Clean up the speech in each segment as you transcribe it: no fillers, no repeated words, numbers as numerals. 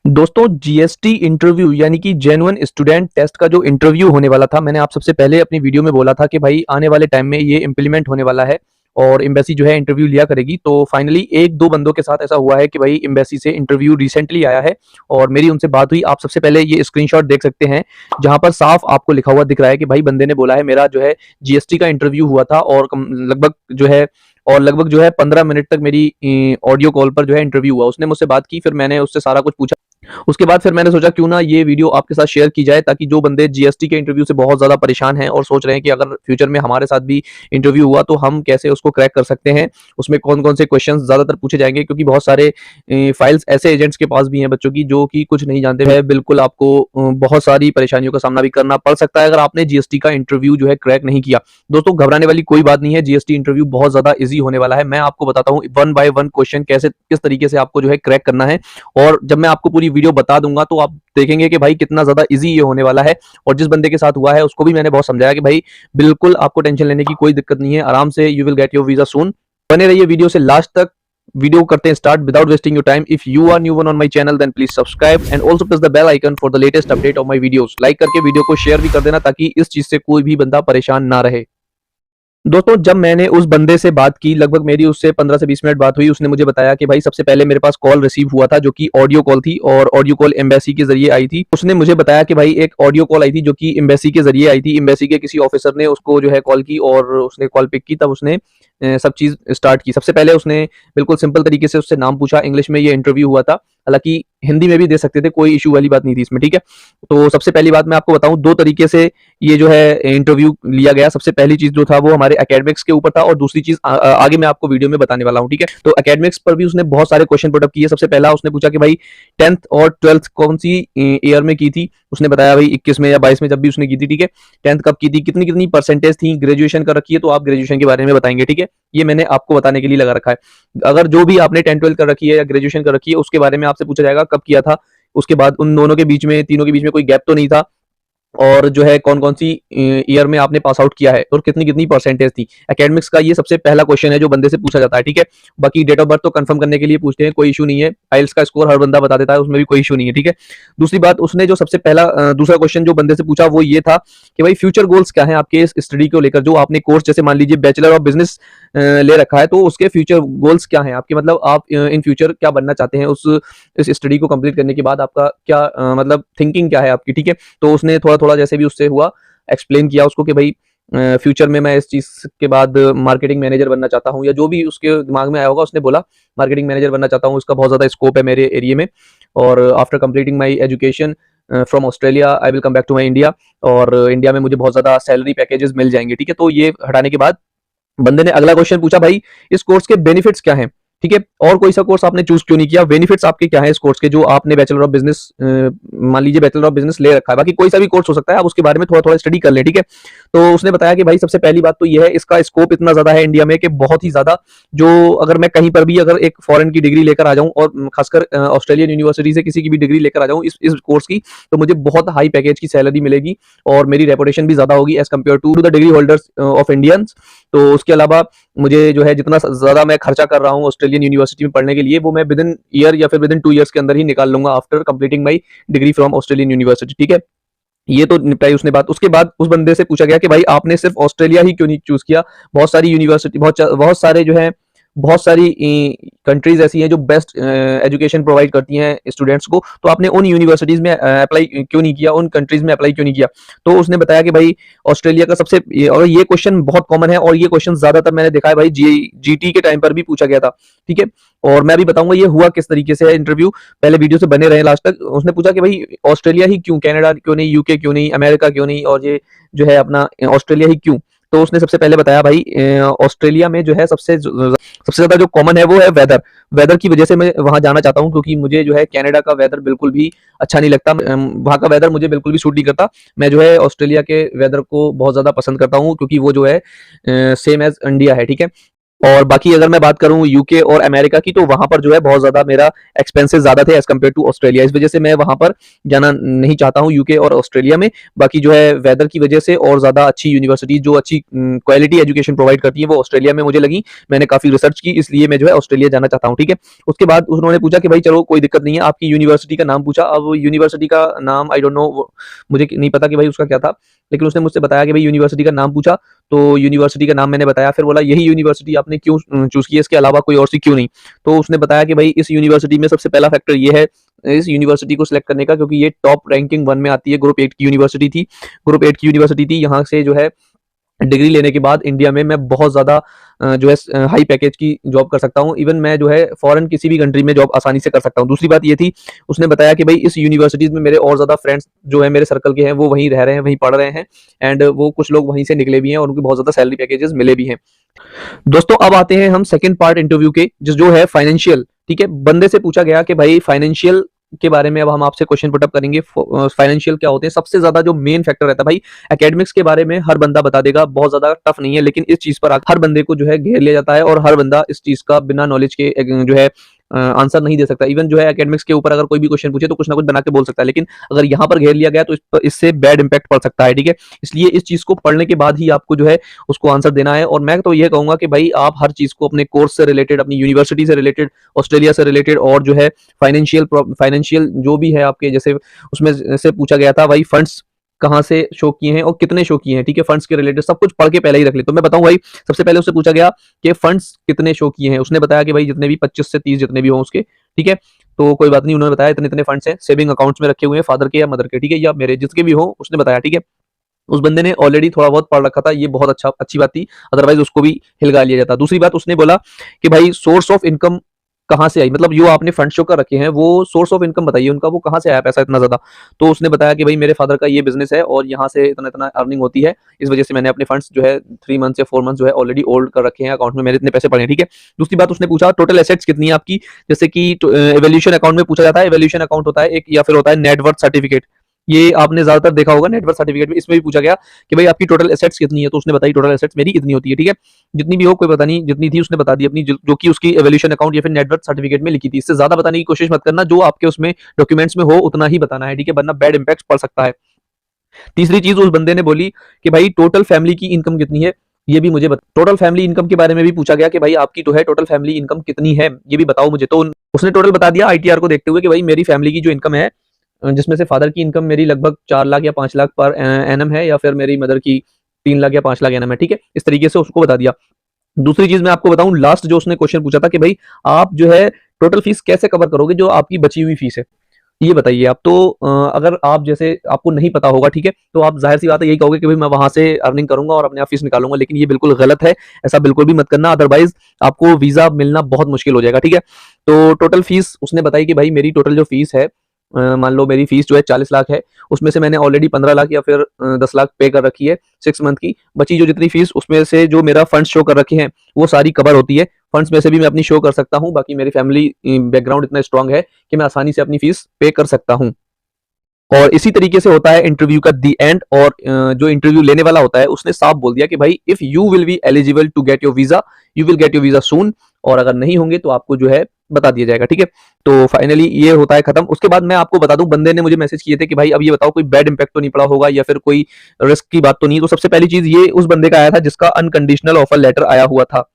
दोस्तों GST interview यानी कि जेन्युइन स्टूडेंट टेस्ट का जो इंटरव्यू होने वाला था, मैंने आप सबसे पहले अपनी वीडियो में बोला था कि भाई आने वाले टाइम में ये इम्प्लीमेंट होने वाला है और एम्बेसी जो है इंटरव्यू लिया करेगी। तो फाइनली एक दो बंदों के साथ ऐसा हुआ है कि भाई एम्बेसी से इंटरव्यू रिसेंटली आया है और मेरी उनसे बात हुई। आप सबसे पहले ये स्क्रीनशॉट देख सकते हैं जहां पर साफ आपको लिखा हुआ दिख रहा है कि भाई बंदे ने बोला है मेरा जो है जीएसटी का इंटरव्यू हुआ था और लगभग जो है 15 मिनट तक मेरी ऑडियो कॉल पर जो है इंटरव्यू हुआ। उसने मुझसे बात की, फिर मैंने उससे सारा कुछ पूछा। उसके बाद फिर मैंने सोचा क्यों ना ये वीडियो आपके साथ शेयर की जाए, ताकि जो बंदे जीएसटी के इंटरव्यू से बहुत ज़्यादा परेशान हैं और सोच रहे हैं कि अगर फ्यूचर में हमारे साथ भी इंटरव्यू हुआ तो हम कैसे उसको क्रैक कर सकते हैं, उसमें कौन-कौन से क्वेश्चंस ज़्यादातर पूछे जाएँगे, क्योंकि बहुत सारे फाइल्स ऐसे एजेंट्स के पास भी हैं बच्चों की जो कि कुछ नहीं जानते हैं। बिल्कुल आपको बहुत सारी परेशानियों का सामना भी करना पड़ सकता है अगर आपने जीएसटी का इंटरव्यू जो है क्रैक नहीं किया। दोस्तों घबराने वाली कोई बात नहीं है, जीएसटी इंटरव्यू बहुत ज़्यादा ईज़ी होने वाला है। मैं आपको बताता हूँ वन बाय वन क्वेश्चन कैसे किस तरीके से आपको जो है क्रैक करना है, और जब मैं आपको पूरी वीडियो बता दूंगा तो आप देखेंगे कि भाई कितना ज्यादा इजी ये होने वाला है। और जिस बंदे के साथ हुआ है उसको भी मैंने बहुत समझाया कि भाई बिल्कुल आपको टेंशन लेने की कोई दिक्कत नहीं है, आराम से you will get your visa soon. बने रहिए वीडियो से लास्ट तक। वीडियो करते हैं start without wasting your time. If you are new one on my channel then please subscribe and also press the bell icon for the latest update of my videos. Like करके video को share भी कर देना ताकि इस चीज से कोई भी बंदा परेशान ना रहे। दोस्तों जब मैंने उस बंदे से बात की, लगभग मेरी उससे 15 से 20 मिनट बात हुई। उसने मुझे बताया कि भाई सबसे पहले मेरे पास कॉल रिसीव हुआ था जो कि ऑडियो कॉल थी और ऑडियो कॉल एम्बेसी के जरिए आई थी। उसने मुझे बताया कि भाई एक ऑडियो कॉल आई थी जो कि एम्बेसी के जरिए आई थी। एम्बेसी के किसी ऑफिसर ने उसको जो है कॉल की और उसने कॉल पिक की, तब उसने सब चीज स्टार्ट की। सबसे पहले उसने बिल्कुल सिंपल तरीके से उससे नाम पूछा। इंग्लिश में ये इंटरव्यू हुआ था, हालांकि हिंदी में भी दे सकते थे, कोई इशू वाली बात नहीं थी इसमें, ठीक है। तो सबसे पहली बात मैं आपको बताऊं, दो तरीके से ये जो है इंटरव्यू लिया गया। सबसे पहली चीज जो था वो हमारे एकेडमिक्स के ऊपर था और दूसरी चीज आगे मैं आपको वीडियो में बताने वाला हूँ, ठीक है। तो एकेडमिक्स पर भी उसने बहुत सारे क्वेश्चन पुटअप किए। सबसे पहला उसने पूछा कि भाई 10th और 12th कौन सी ईयर में की थी। उसने बताया भाई 21 में या 22 में, जब भी उसने की थी, ठीक है। 10th कब की थी, कितनी कितनी परसेंटेज थी, ग्रेजुएशन कर रखी है तो आप ग्रेजुएशन के बारे में बताएंगे, ठीक है। ये मैंने आपको बताने के लिए लगा रखा है। अगर जो भी आपने 10-12 कर रखी है या ग्रेजुएशन कर रखी है उसके बारे में आपसे पूछा जाएगा कब किया था। उसके बाद उन दोनों के बीच में, तीनों के बीच में कोई गैप तो नहीं था, और जो है कौन कौन सी ईयर में आपने पास आउट किया है और कितनी कितनी परसेंटेज थी। एकेडमिक्स का ये सबसे पहला क्वेश्चन है जो बंदे से पूछा जाता है, ठीक है। बाकी डेट ऑफ बर्थ तो कंफर्म करने के लिए पूछते हैं, कोई इशू नहीं है। आइल्स का स्कोर हर बंदा बता देता है, उसमें भी कोई इशू नहीं है, ठीक है। दूसरी बात, उसने जो सबसे पहला दूसरा क्वेश्चन जो बंदे से पूछा वो ये था कि भाई फ्यूचर गोल्स क्या है आपके इस स्टडी को लेकर। जो आपने कोर्स, जैसे मान लीजिए बैचलर ऑफ बिजनेस ले रखा है, तो उसके फ्यूचर गोल्स क्या है आपके, मतलब आप इन फ्यूचर क्या बनना चाहते हैं, उस इस स्टडी को कंप्लीट करने के बाद आपका क्या मतलब थिंकिंग क्या है आपकी, ठीक है। तो उसने थोड़ा थोड़ा जैसे भी उससे हुआ एक्सप्लेन किया उसको कि भाई फ्यूचर में मैं इस चीज के बाद मार्केटिंग मैनेजर बनना चाहता हूँ, या जो भी उसके दिमाग में आया होगा उसने बोला मार्केटिंग मैनेजर बनना चाहता हूँ, इसका बहुत ज्यादा स्कोप है मेरे एरिया में। और after completing my education from Australia I will come back to my India, और इंडिया में मुझे बहुत ज्यादा सैलरी पैकेजेस मिल जाएंगे, ठीक है। तो ये हटाने के बाद बंदे ने अगला क्वेश्चन पूछा, भाई इस कोर्स के बेनिफिट्स क्या हैं, ठीक है। और कोई सा कोर्स आपने चूज क्यों नहीं किया, बेनिफिट्स आपके क्या है इस कोर्स के, जो आपने बैचलर ऑफ बिजनेस, मान लीजिए बैचलर ऑफ बिजनेस ले रखा है, बाकी कोई सा भी कोर्स हो सकता है, आप उसके बारे में थोड़ा थोड़ा स्टडी कर ले, ठीक है। तो उसने बताया कि भाई सबसे पहली बात तो ये है, इसका स्कोप इतना ज्यादा है इंडिया में कि बहुत ही ज्यादा, जो अगर मैं कहीं पर भी अगर एक फॉरेन की डिग्री लेकर आ जाऊं, और खासकर ऑस्ट्रेलियन यूनिवर्सिटी से किसी की भी डिग्री लेकर आ जाऊं इस कोर्स की, तो मुझे बहुत हाई पैकेज की सैलरी मिलेगी और मेरी रेपुटेशन भी ज्यादा होगी as compare to the degree holders of Indians. तो उसके अलावा मुझे जो है जितना ज्यादा मैं खर्चा कर रहा हूँ ऑस्ट्रेलियन यूनिवर्सिटी में पढ़ने के लिए, वो मैं विद इन ईयर या फिर विद इन 2 ईयर्स के अंदर ही निकाल लूंगा after completing my degree from Australian university, ठीक है। ये तो निपटाई उसने बात। उसके बाद उस बंदे से पूछा गया कि भाई आपने सिर्फ ऑस्ट्रेलिया ही क्यों नहीं चूज किया, बहुत सारी यूनिवर्सिटी, बहुत सारे जो है, बहुत सारी कंट्रीज ऐसी हैं जो बेस्ट एजुकेशन प्रोवाइड करती हैं स्टूडेंट्स को, तो आपने उन यूनिवर्सिटीज में अप्लाई क्यों नहीं किया, उन कंट्रीज में अप्लाई क्यों नहीं किया। तो उसने बताया कि भाई ऑस्ट्रेलिया का सबसे, और ये क्वेश्चन बहुत कॉमन है और ये क्वेश्चन ज्यादातर मैंने देखा है भाई जीटी के टाइम पर भी पूछा गया था, ठीक है। और मैं भी बताऊंगा ये हुआ किस तरीके से है इंटरव्यू, पहले वीडियो से बने रहे लास्ट तक। उसने पूछा कि भाई ऑस्ट्रेलिया ही क्यों, कनाडा क्यों नहीं, यूके क्यों नहीं, अमेरिका क्यों नहीं, और ये जो है अपना ऑस्ट्रेलिया ही क्यों। तो उसने सबसे पहले बताया भाई ऑस्ट्रेलिया में जो है सबसे ज्यादा जो कॉमन है वो है वेदर। वेदर की वजह से मैं वहां जाना चाहता हूं, क्योंकि मुझे जो है कनाडा का वेदर बिल्कुल भी अच्छा नहीं लगता, वहां का वेदर मुझे बिल्कुल भी सूट नहीं करता। मैं जो है ऑस्ट्रेलिया के वेदर को बहुत ज्यादा पसंद करता हूं, क्योंकि वो जो है सेम एज इंडिया है, ठीक है। और बाकी अगर मैं बात करूँ यूके और अमेरिका की, तो वहाँ पर जो है बहुत ज़्यादा मेरा एक्सपेंसेस ज़्यादा थे एज़ कम्पेयर टू ऑस्ट्रेलिया। इस वजह से मैं वहाँ पर जाना नहीं चाहता हूँ यूके और ऑस्ट्रेलिया में। बाकी जो है वेदर की वजह से और ज़्यादा अच्छी यूनिवर्सिटी जो अच्छी क्वालिटी एजुकेशन प्रोवाइड करती है वो ऑस्ट्रेलिया में मुझे लगी। मैंने काफ़ी रिसर्च की, इसलिए मैं जो है ऑस्ट्रेलिया जाना चाहता हूँ, ठीक है। उसके बाद उन्होंने पूछा कि भाई चलो कोई दिक्कत नहीं है, आपकी यूनिवर्सिटी का नाम पूछा। अब यूनिवर्सिटी का नाम आई डोंट नो, मुझे नहीं पता कि भाई उसका क्या था, लेकिन उसने मुझसे बताया कि भाई यूनिवर्सिटी का नाम पूछा। तो यूनिवर्सिटी का नाम मैंने बताया, फिर बोला यही यूनिवर्सिटी आपने क्यों चूज़ की है, इसके अलावा कोई और सी क्यों नहीं? तो उसने बताया कि भाई इस यूनिवर्सिटी में सबसे पहला फैक्टर ये है, इस यूनिवर्सिटी को सिलेक्ट करने का, क्योंकि ये टॉप रैंकिंग 1 में आती है, ग्रुप 8 की यूनिवर्सिटी थी। ग्रुप 8 की यूनिवर्सिटी थी, यहाँ से जो है डिग्री लेने के बाद इंडिया में मैं बहुत ज़्यादा जो है हाई पैकेज की जॉब कर सकता हूँ। इवन मैं जो है फॉरेन किसी भी कंट्री में जॉब आसानी से कर सकता हूँ। दूसरी बात ये थी, उसने बताया कि भाई इस यूनिवर्सिटीज़ में मेरे और ज़्यादा फ्रेंड्स जो है मेरे सर्कल के हैं, वो वहीं रह रहे हैं, वहीं पढ़ रहे हैं, एंड वो कुछ लोग वहीं से निकले भी हैं और उनको बहुत ज़्यादा सैलरी पैकेजेस मिले भी हैं। दोस्तों अब आते हैं हम सेकंड पार्ट इंटरव्यू के, जो है फाइनेंशियल, ठीक है। बंदे से पूछा गया कि भाई फाइनेंशियल के बारे में अब हम आपसे क्वेश्चन पुट अप करेंगे। फाइनेंशियल क्या होते हैं, सबसे ज्यादा जो मेन फैक्टर रहता है भाई, एकेडमिक्स के बारे में हर बंदा बता देगा, बहुत ज्यादा टफ नहीं है, लेकिन इस चीज पर हर बंदे को जो है घेर लिया जाता है और हर बंदा इस चीज का बिना नॉलेज के जो है आंसर नहीं दे सकता। इवन जो है एकेडमिक्स के ऊपर अगर कोई भी क्वेश्चन पूछे तो कुछ ना कुछ बना के बोल सकता है, लेकिन अगर यहाँ पर घेर लिया गया तो इससे बैड इंपैक्ट पड़ सकता है, ठीक है। इसलिए इस चीज को पढ़ने के बाद ही आपको जो है उसको आंसर देना है। और मैं तो ये कहूंगा कि भाई आप हर चीज को अपने कोर्स से रिलेटेड, अपनी यूनिवर्सिटी से रिलेटेड, ऑस्ट्रेलिया से रिलेटेड, और जो है फाइनेंशियल जो भी है आपके, जैसे उसमें से पूछा गया था भाई फंड्स कहाँ से शो किए हैं और कितने शो किए हैं, ठीक है। फंड्स के रिलेटेड सब कुछ पढ़ के पहले ही रख ले। तो मैं बताऊं भाई, सबसे पहले उससे पूछा गया कि फंड्स कितने शो किए हैं। उसने बताया कि भाई जितने भी 25 से 30 जितने भी हों उसके, ठीक है। तो कोई बात नहीं, उन्होंने बताया इतने इतने फंड्स हैं सेविंग अकाउंट्स में रखे हुए हैं, फादर के या मदर के, ठीक है, या मेरे, जिसके भी हो, उसने बताया, ठीक है। उस बंदे ने ऑलरेडी थोड़ा बहुत पढ़ रखा था, ये बहुत अच्छी बात थी, अदरवाइज उसको भी हिलगा लिया जाता। दूसरी बात उसने बोला कि भाई सोर्स ऑफ इनकम कहाँ से आई, मतलब जो आपने फंड शो कर रखे हैं वो सोर्स ऑफ इनकम बताइए उनका, वो कहाँ से आया पैसा इतना ज्यादा। तो उसने बताया कि भाई मेरे फादर का ये बिजनेस है और यहाँ से इतना इतना अर्निंग होती है, इस वजह से मैंने अपने फंड्स जो है 3 मंथ या 4 मंथ जो है ऑलरेडी होल्ड कर रखे हैं अकाउंट में, मेरे इतने पैसे पड़े हैं, ठीक है। दूसरी बात उसने पूछा टोटल एसेट्स कितनी है आपकी, जैसे कि एवोल्यूशन अकाउंट में पूछा जाता है। एवोल्यूशन अकाउंट होता है एक, या फिर होता है नेटवर्थ सर्टिफिकेट, ये आपने ज्यादातर देखा होगा नेटवर्थ सर्टिफिकेट में। इसमें भी पूछा गया कि भाई आपकी टोटल एसेट्स कितनी है, तो उसने बताई टोटल एसेट्स मेरी इतनी होती है, ठीक है। जितनी भी हो कोई पता नहीं, जितनी थी उसने बता दी अपनी, जो कि उसकी एवोल्यूशन अकाउंट या फिर नेटवर्थ सर्टिफिकेट में लिखी थी। इससे ज्यादा बताने की कोशिश मत करना, जो आपके उसमें डॉक्यूमेंट्स में हो उतना ही बताना है, ठीक है, वरना बैड इंपैक्ट पड़ सकता है। तीसरी चीज उस बंदे ने बोली कि भाई टोटल फैमिली की इनकम कितनी है, ये भी मुझे टोटल फैमिली इनकम के बारे में भी पूछा गया कि भाई आपकी तो है टोटल फैमिली इनकम कितनी है, ये भी बताओ मुझे। तो उसने टोटल बता दिया आईटीआर को देखते हुए कि भाई मेरी फैमिली की जो इनकम है, जिसमें से फादर की इनकम मेरी लगभग 4 लाख या 5 लाख पर एनम है, या फिर मेरी मदर की 3 लाख या 5 लाख एनम है, ठीक है। इस तरीके से उसको बता दिया। दूसरी चीज मैं आपको बताऊं, लास्ट जो उसने क्वेश्चन पूछा था कि भाई आप जो है टोटल फीस कैसे कवर करोगे, जो आपकी बची हुई फीस है, ये बताइए आप। तो अगर आप जैसे आपको नहीं पता होगा, ठीक है, तो आप जाहिर सी बात है यही कहोगे कि भाई मैं वहां से अर्निंग करूंगा और अपने आप फीस निकालूंगा, लेकिन ये बिल्कुल गलत है। ऐसा बिल्कुल भी मत करना, अदरवाइज आपको वीजा मिलना बहुत मुश्किल हो जाएगा, ठीक है। तो टोटल फीस उसने बताई कि भाई मेरी टोटल जो फीस है, मान लो मेरी फीस जो है 40 लाख है, उसमें से मैंने ऑलरेडी 15 लाख या फिर 10 लाख पे कर रखी है 6 मंथ की। बची जो जितनी फीस, उसमें से जो मेरा फंड शो कर रखे हैं वो सारी कवर होती है। फंड्स में से भी मैं अपनी शो कर सकता हूँ, बाकी मेरी फैमिली बैकग्राउंड इतना स्ट्रांग है कि मैं आसानी से अपनी फीस पे कर सकता हूँ। और इसी तरीके से होता है इंटरव्यू का दी एंड। और जो इंटरव्यू लेने वाला होता है उसने साफ बोल दिया कि भाई if you will be eligible to get your visa, you will get your visa soon, और अगर नहीं होंगे तो आपको जो है बता दिया जाएगा, ठीक है। तो फाइनली ये होता है खत्म। उसके बाद मैं आपको बता दूं, बंदे ने मुझे मैसेज किए थे कि भाई अब ये बताओ कोई बैड इंपैक्ट तो नहीं पड़ा होगा या फिर कोई रिस्क की बात तो नहीं। तो सबसे पहली चीज ये उस बंदे का आया था जिसका अनकंडीशनल ऑफर लेटर आया हुआ था।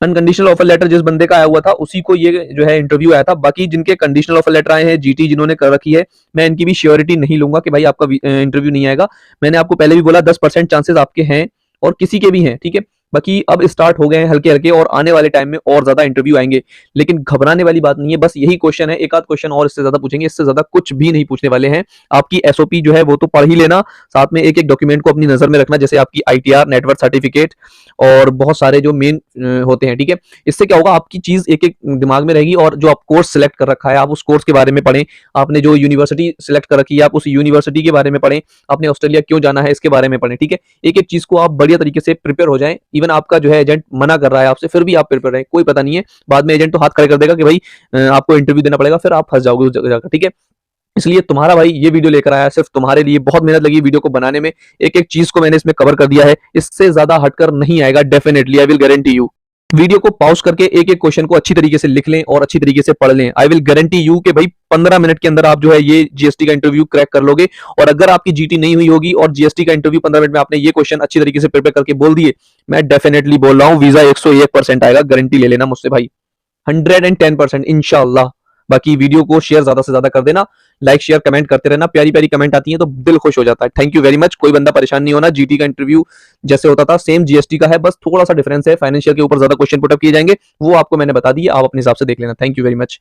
अनकंडीशनल ऑफर लेटर जिस बंदे का आया हुआ था उसी को ये जो है इंटरव्यू आया था। बाकी जिनके कंडीशनल ऑफर लेटर आए हैं, जीटी जिन्होंने कर रखी है, मैं इनकी भी श्योरिटी नहीं लूंगा कि भाई आपका इंटरव्यू नहीं आएगा। मैंने आपको पहले भी बोला 10% चांसेस आपके हैं और किसी के भी हैं, ठीक है। बाकी अब स्टार्ट हो गए हैं हल्के हल्के, और आने वाले टाइम में और ज्यादा इंटरव्यू आएंगे, लेकिन घबराने वाली बात नहीं है। बस यही क्वेश्चन है, एक आध क्वेश्चन और इससे ज्यादा पूछेंगे, इससे ज्यादा कुछ भी नहीं पूछने वाले हैं। आपकी एसओपी जो है वो तो पढ़ ही लेना, साथ में एक एक डॉक्यूमेंट को अपनी नजर में रखना, जैसे आपकी आईटीआर, नेटवर्क सर्टिफिकेट, और बहुत सारे जो मेन होते हैं, ठीक है। इससे क्या होगा, आपकी चीज एक एक दिमाग में रहेगी, और जो आप कोर्स सिलेक्ट कर रखा है आप उस कोर्स के बारे में पढ़ें, आपने जो यूनिवर्सिटी सिलेक्ट कर रखी है आप उस यूनिवर्सिटी के बारे में पढ़ें, आपने ऑस्ट्रेलिया क्यों जाना है इसके बारे में पढ़ें, ठीक है। एक एक चीज को आप बढ़िया तरीके से प्रिपेयर हो जाएं। इवन आपका जो है एजेंट मना कर रहा है आपसे, फिर भी आप प्रिपेयर रहें, कोई पता नहीं है, बाद में एजेंट तो हाथ खड़े कर देगा कि भाई आपको इंटरव्यू देना पड़ेगा, फिर आप फंस जाओगे उस जगह, ठीक है। इसलिए तुम्हारा भाई ये वीडियो लेकर आया सिर्फ तुम्हारे लिए। बहुत मेहनत लगी वीडियो को बनाने में, एक-एक चीज़ को मैंने इसमें कवर कर दिया है। इससे ज़्यादा हटकर नहीं आएगा definitely, I will guarantee you. Video को पॉज़ करके एक-एक क्वेश्चन को अच्छी तरीके से लिख लें और अच्छी तरीके से पढ़ लें। आई विल गारंटी यू कि भाई 15 मिनट के अंदर आप जो है ये जीएसटी का इंटरव्यू क्रैक कर लोगे। और अगर आपकी जीटी नहीं हुई होगी और जीएसटी का इंटरव्यू 15 मिनट में आपने ये क्वेश्चन अच्छी तरीके से प्रिपेयर करके बोल दिए, मैं डेफिनिटली बोल रहा हूँ वीज़ा 101% आएगा, गारंटी ले लेना मुझसे भाई। 110% इंशाल्लाह। बाकी वीडियो को शेयर ज्यादा से ज्यादा कर देना, लाइक शेयर कमेंट करते रहना, प्यारी प्यारी कमेंट आती है तो दिल खुश हो जाता है। Thank you very much. कोई बंदा परेशान नहीं होना, जीटी का इंटरव्यू जैसे होता था सेम जीएसटी का है, बस थोड़ा सा डिफरेंस है, फाइनेंशियल के ऊपर ज्यादा क्वेश्चन पुटअप किए जाएंगे, वो आपको मैंने बता दिए, आप अपने हिसाब से देख लेना। Thank you very much.